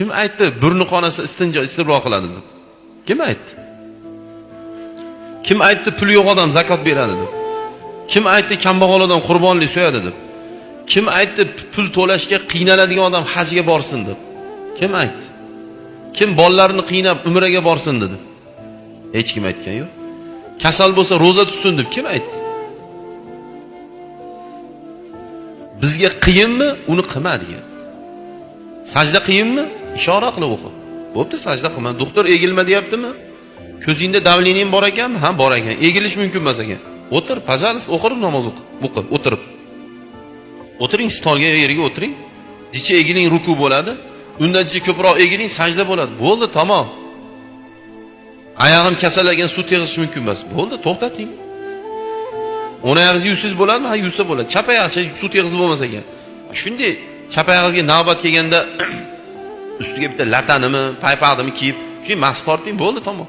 Kim aytdi burni qonasi istinjo istirroq qiladi deb? Kim aytdi? Kim aytdi puli yo'q odam zakot beradi deb? Kim aytdi kambag'al odam qurbonlik so'yadi deb? Kim aytdi pul to'lashga qiynaladigan odam hajga borsin deb? Kim aytdi? Kim bolalarini qiynab umraga borsin dedi? Hech kim aytgan yo'q. Kasal bo'lsa roza tutsin deb kim aytdi? Bizga qiyinmi? Uni qilma degan. Sajda qiyinmi? Ishora qilib o'qi. Bo'pti, sajda qilma. Doktor egilma deyaptimi? Ko'zingda davleniying bor ekanmi? Ha, bor ekan. Egilish mumkin emas ekan. O'tir, pajalis, o'qirib namoz o'qi. O'tirib. O'tiring, stolga, yerga o'tiring. Jicha egiling ruku bo'ladi. Undan jicha ko'proq egiling sajda bo'ladi. Bo'ldi, tamom. Oyog'im kasallangan suv teg'ish mumkin emas. Bo'ldi, to'xtating. O'ng oyog'ingiz yuvsiz bo'ladimi? Ha, yuvsa bo'ladi. Chap oyog'i suv teg'ish bo'lmasa ekan. Shunday chap oyog'ingizga navbat kelganda ustiga bitta latanimi, paypaqdimi kiyib, shu mas torting, bo'ldi, tamom.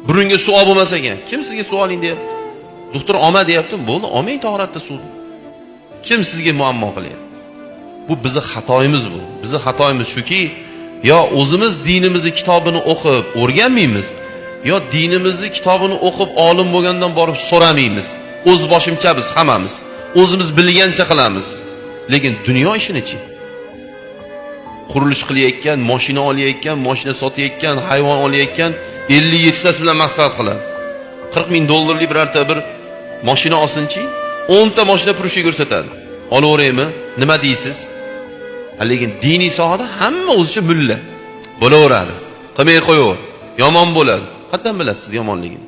Burunga suv olmasa ekan, kim sizga suv oling deyapti? Doktor olma deyapti, bo'ldi, olmang tahoratda suvni. Kim sizga muammo qilyapti? Bu bizning xatoyimiz bu. Bizning xatoyimiz shuki, yo o'zimiz dinimizni kitobini o'qib o'rganmaymiz, yo dinimizni kitobini o'qib olim bo'lgandan borib so'ramaymiz. O'z boshimcha biz hammamiz o'zimiz bilgancha qilamiz. Lekin dunyo ishini-chi? Qurilish qilayotgan, mashina olayotgan, mashina sotayotgan, hayvon olayotgan 50-70 tasi bilan maslahat qiladi. 40 ming dollarlik birorta bir mashina olsin-chi, 10 ta mashina purushi ko'rsatadi. Olaveraymi? Nima deysiz? Lekin diniy sohada hamma o'zicha mulla bo'laveradi. Qilmay qo'yaver. Yomon bo'ladi. Qatdan bilasiz yomonligini?